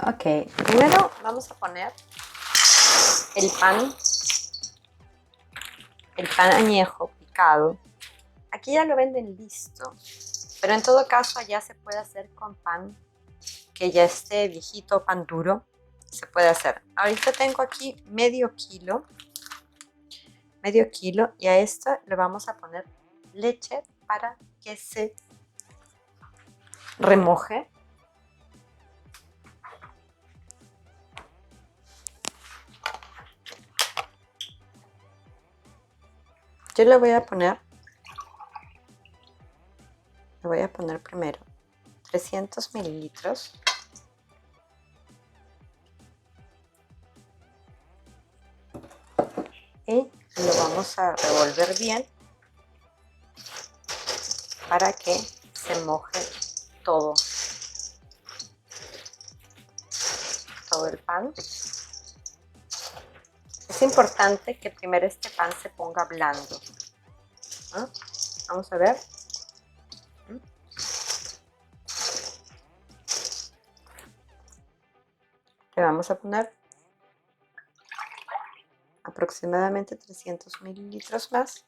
Ok, primero vamos a poner el pan añejo picado. Aquí ya lo venden listo, pero en todo caso allá se puede hacer con pan que ya esté viejito, pan duro, se puede hacer. Ahorita tengo aquí medio kilo y a esto le vamos a poner leche para que se remoje. Yo le voy a poner primero 300 mililitros. Y lo vamos a revolver bien para que se moje todo el pan. Es importante que primero este pan se ponga blando, ¿no? Vamos a ver. Le vamos a poner aproximadamente 300 mililitros más.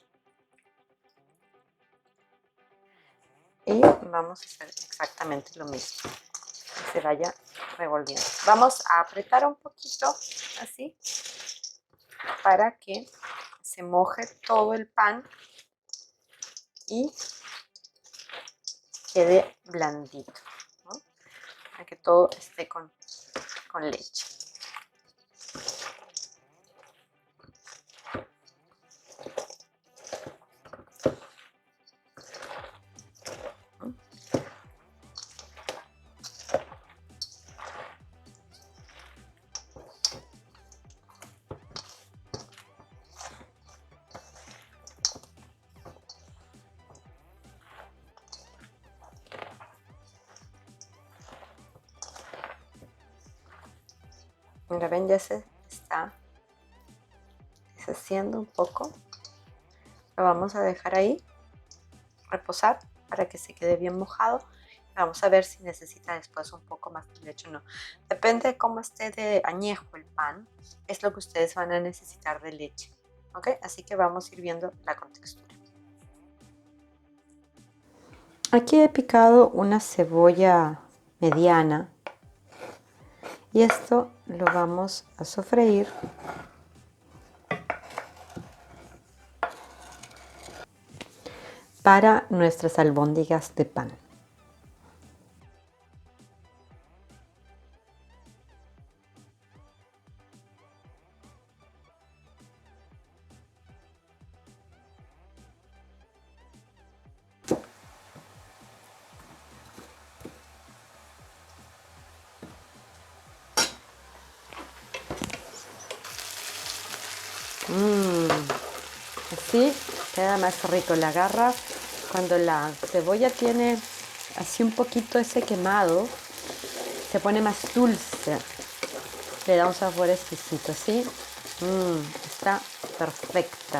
Y vamos a hacer exactamente lo mismo, que se vaya revolviendo. Vamos a apretar un poquito así para que se moje todo el pan y quede blandito, ¿no? Para que todo esté con leche. Mira, ven, ya se está deshaciendo un poco. Lo vamos a dejar ahí reposar para que se quede bien mojado. Vamos a ver si necesita después un poco más de leche o no. Depende de cómo esté de añejo el pan, es lo que ustedes van a necesitar de leche. ¿Ok? Así que vamos a ir viendo la contextura. Aquí he picado una cebolla mediana y esto lo vamos a sofreír para nuestras albóndigas de pan. Así queda más rico. La agarra cuando la cebolla tiene así un poquito ese quemado, se pone más dulce, le da un sabor exquisito. ¿Sí? Está perfecta.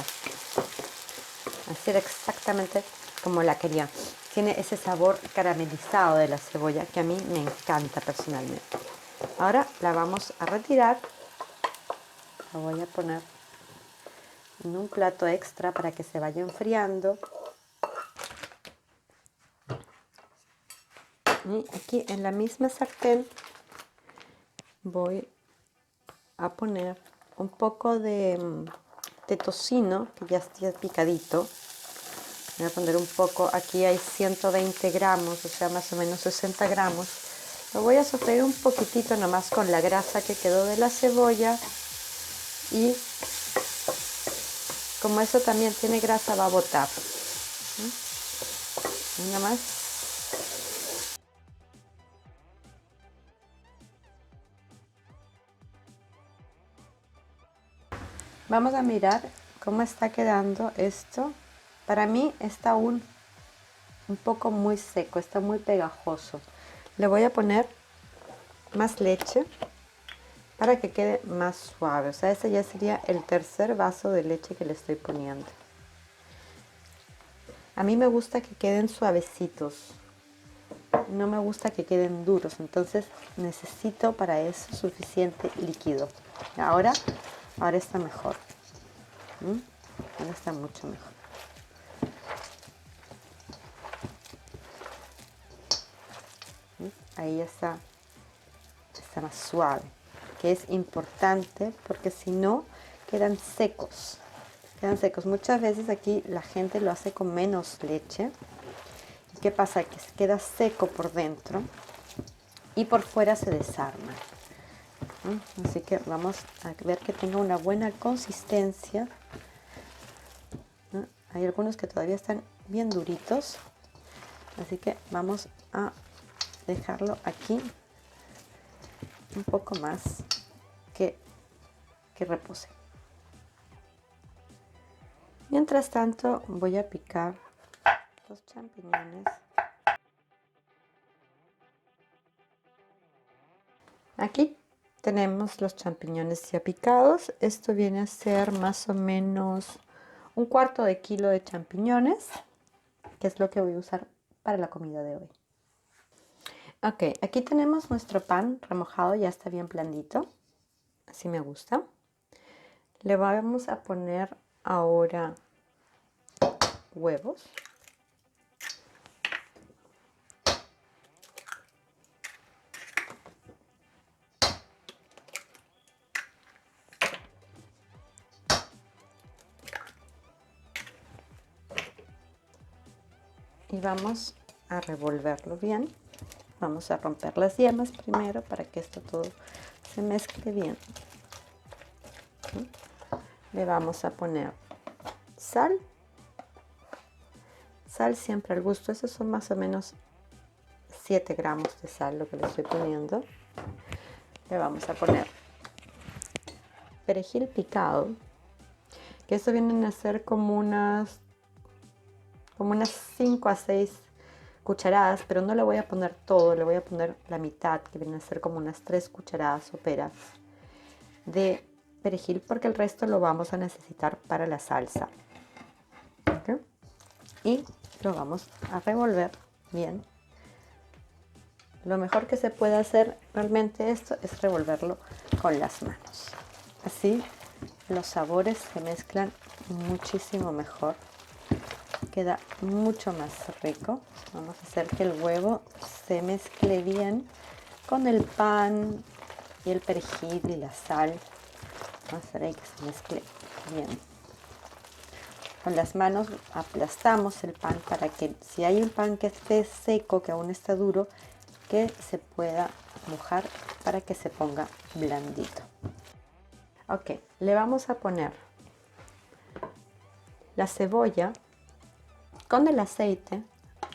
Así era exactamente como la quería. Tiene ese sabor caramelizado de la cebolla que a mí me encanta personalmente. Ahora la vamos a retirar. La voy a poner en un plato extra para que se vaya enfriando. Y aquí en la misma sartén voy a poner un poco de tocino que ya está picadito. Voy a poner un poco, aquí hay 120 gramos, o sea más o menos 60 gramos. Lo voy a sofreír un poquitito nomás con la grasa que quedó de la cebolla. Y como eso también tiene grasa, va a botar. Nada más. Vamos a mirar cómo está quedando esto. Para mí está un poco muy seco, está muy pegajoso. Le voy a poner más leche para que quede más suave. O sea, ese ya sería el tercer vaso de leche que le estoy poniendo. A mí me gusta que queden suavecitos. no me gusta que queden duros, entonces necesito para eso suficiente líquido. Ahora está mejor. Ahora está mucho mejor. Ahí ya está más suave, que es importante porque si no quedan secos. Muchas veces aquí la gente lo hace con menos leche. ¿Y qué pasa? Que se queda seco por dentro y por fuera se desarma. Así que vamos a ver que tenga una buena consistencia. Hay algunos que todavía están bien duritos, así que vamos a dejarlo aquí un poco más que repose. Mientras tanto voy a picar los champiñones. Aquí tenemos los champiñones ya picados. Esto viene a ser más o menos 1/4 kilo de champiñones, que es lo que voy a usar para la comida de hoy. Ok, aquí tenemos nuestro pan remojado, ya está bien blandito, así me gusta. Le vamos a poner ahora huevos. Y vamos a revolverlo bien. Vamos a romper las yemas primero para que esto todo se mezcle bien. Le vamos a poner sal. Sal siempre al gusto. Esos son más o menos 7 gramos de sal lo que le estoy poniendo. Le vamos a poner perejil picado, que esto vienen a ser como unas 5 a 6 cucharadas, pero no le voy a poner todo, le voy a poner la mitad, que vienen a ser como unas 3 cucharadas soperas de perejil, porque el resto lo vamos a necesitar para la salsa. ¿Okay? Y lo vamos a revolver bien. Lo mejor que se puede hacer realmente esto es revolverlo con las manos. Así los sabores se mezclan muchísimo mejor. Queda mucho más rico. Vamos a hacer que el huevo se mezcle bien con el pan y el perejil y la sal. Vamos a hacer ahí que se mezcle bien. Con las manos aplastamos el pan para que si hay un pan que esté seco, que aún está duro, que se pueda mojar para que se ponga blandito. Ok, le vamos a poner la cebolla con el aceite.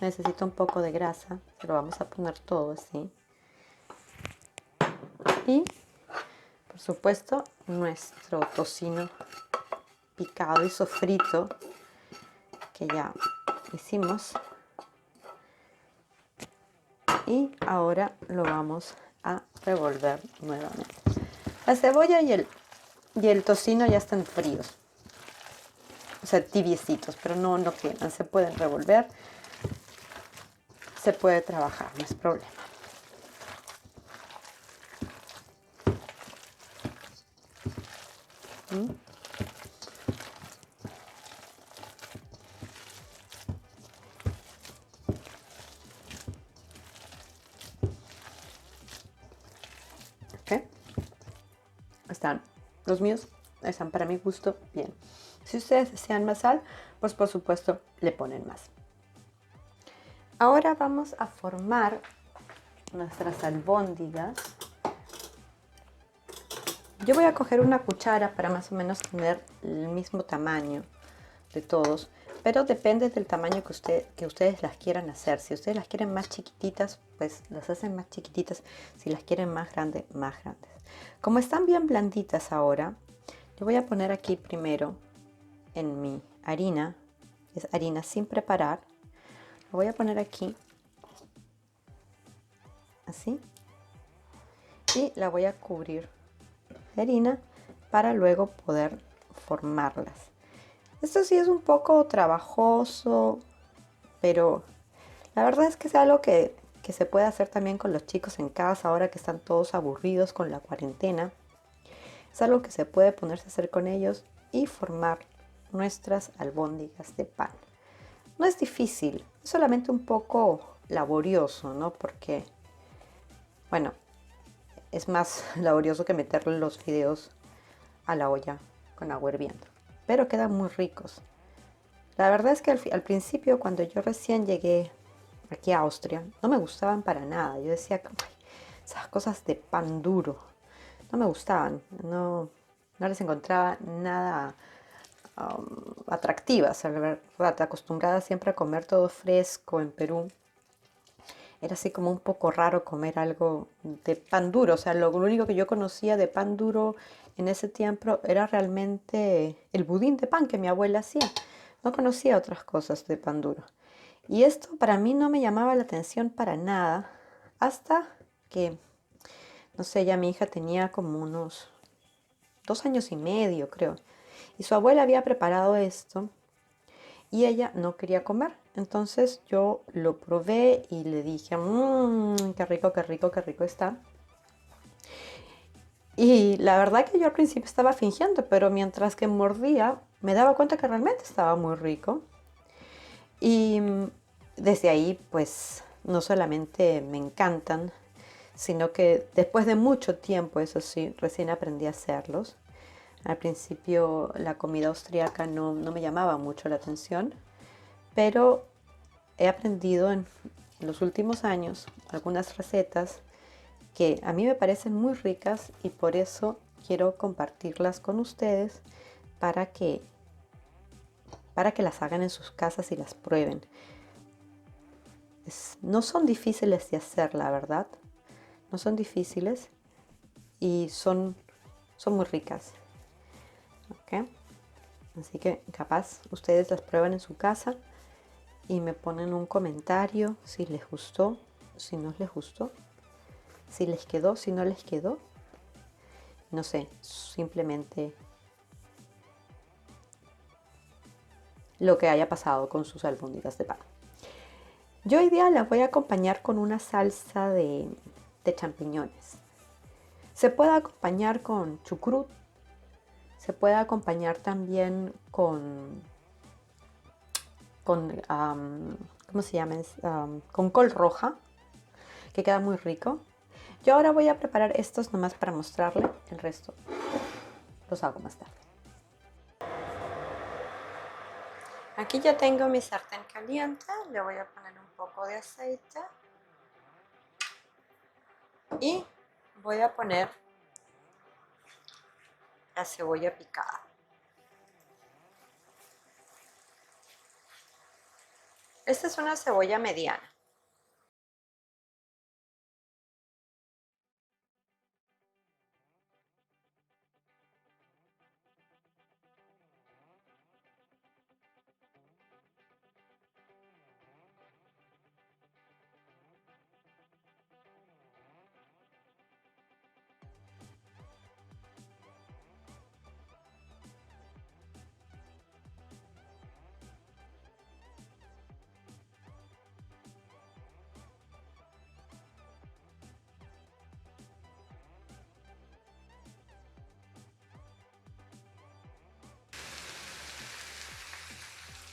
Necesito un poco de grasa, se lo vamos a poner todo así. Y por supuesto nuestro tocino picado y sofrito que ya hicimos. Y ahora lo vamos a revolver nuevamente. La cebolla y el tocino ya están fríos, o sea, tibiecitos, pero no queman, se pueden revolver, se puede trabajar, no es problema. ¿Okay? Están los míos, están para mi gusto bien. Si ustedes desean más sal, pues por supuesto le ponen más. Ahora vamos a formar nuestras albóndigas. Yo voy a coger una cuchara para más o menos tener el mismo tamaño de todos, pero depende del tamaño que ustedes las quieran hacer. Si ustedes las quieren más chiquititas, pues las hacen más chiquititas. Si las quieren más grandes, más grandes. Como están bien blanditas ahora, yo voy a poner aquí primero en mi harina, es harina sin preparar. Lo voy a poner aquí, así, y la voy a cubrir de harina para luego poder formarlas. Esto sí es un poco trabajoso, pero la verdad es que es algo que que se puede hacer también con los chicos en casa ahora que están todos aburridos con la cuarentena. Es algo que se puede ponerse a hacer con ellos y formar nuestras albóndigas de pan. No es difícil, es solamente un poco laborioso, ¿no? Porque, bueno, es más laborioso que meterle los fideos a la olla con agua hirviendo. Pero quedan muy ricos. La verdad es que al principio, cuando yo recién llegué aquí a Austria, no me gustaban para nada. Yo decía, "Ay, esas cosas de pan duro, no me gustaban. No les encontraba nada atractivas, la verdad. Acostumbrada siempre a comer todo fresco en Perú. Era así como un poco raro comer algo de pan duro. O sea, lo único que yo conocía de pan duro en ese tiempo era realmente el budín de pan que mi abuela hacía. No conocía otras cosas de pan duro. Y esto para mí no me llamaba la atención para nada hasta que, no sé, ya mi hija tenía como unos 2 años y medio, creo. Y su abuela había preparado esto y ella no quería comer. Entonces yo lo probé y le dije, mmm, qué rico, qué rico, qué rico está. Y la verdad que yo al principio estaba fingiendo, pero mientras que mordía me daba cuenta que realmente estaba muy rico. Y desde ahí pues no solamente me encantan, sino que después de mucho tiempo, eso sí, recién aprendí a hacerlos. Al principio la comida austríaca no me llamaba mucho la atención, pero he aprendido en los últimos años algunas recetas que a mí me parecen muy ricas y por eso quiero compartirlas con ustedes para que, para que las hagan en sus casas y las prueben. No son difíciles de hacer, la verdad. No son difíciles y son muy ricas. ¿Ok? Así que capaz ustedes las prueban en su casa y me ponen un comentario si les gustó, si no les gustó, si les quedó, si no les quedó. No sé, simplemente lo que haya pasado con sus albóndigas de pan. Yo hoy día las voy a acompañar con una salsa de champiñones. Se puede acompañar con chucrut, se puede acompañar también ¿cómo se llama? Con col roja, que queda muy rico. Yo ahora voy a preparar estos nomás para mostrarle, el resto los hago más tarde. Aquí ya tengo mi sartén caliente, le voy a poner un poco de aceite y voy a poner la cebolla picada. Esta es una cebolla mediana.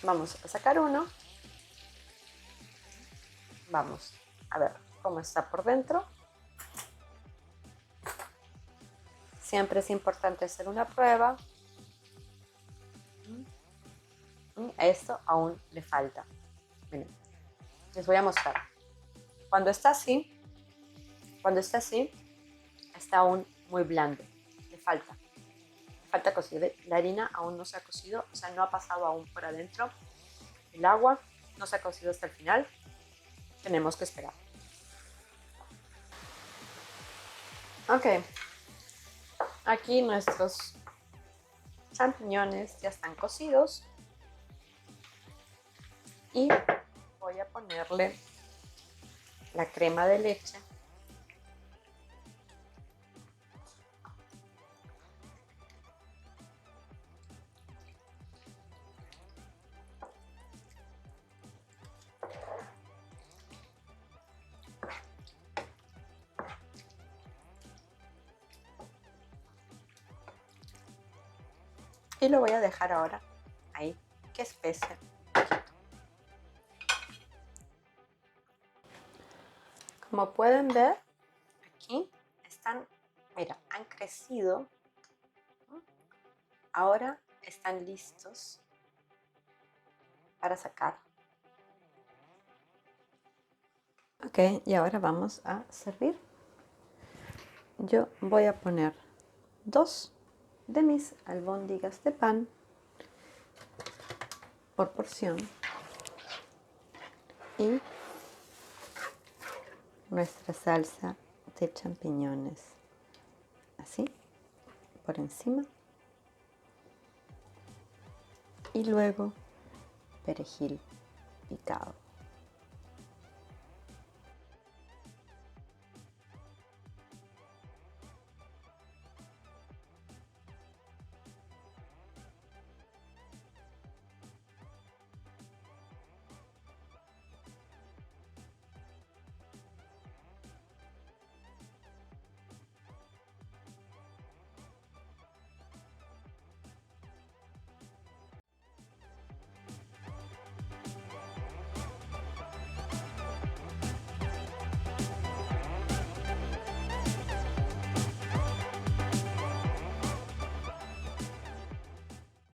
Vamos a sacar uno. Vamos a ver cómo está por dentro. Siempre es importante hacer una prueba. A esto aún le falta. Miren, les voy a mostrar. Cuando está así, está aún muy blando. Le falta cocido. La harina aún no se ha cocido, o sea, no ha pasado aún por adentro. El agua no se ha cocido hasta el final. Tenemos que esperar. Ok, aquí nuestros champiñones ya están cocidos y voy a ponerle la crema de leche . Y lo voy a dejar ahora ahí que espese un poquito. Como pueden ver, aquí están, mira, han crecido. Ahora están listos para sacar. Ok, y ahora vamos a servir. Yo voy a poner 2 de mis albóndigas de pan por porción y nuestra salsa de champiñones, así, por encima. Y luego perejil picado.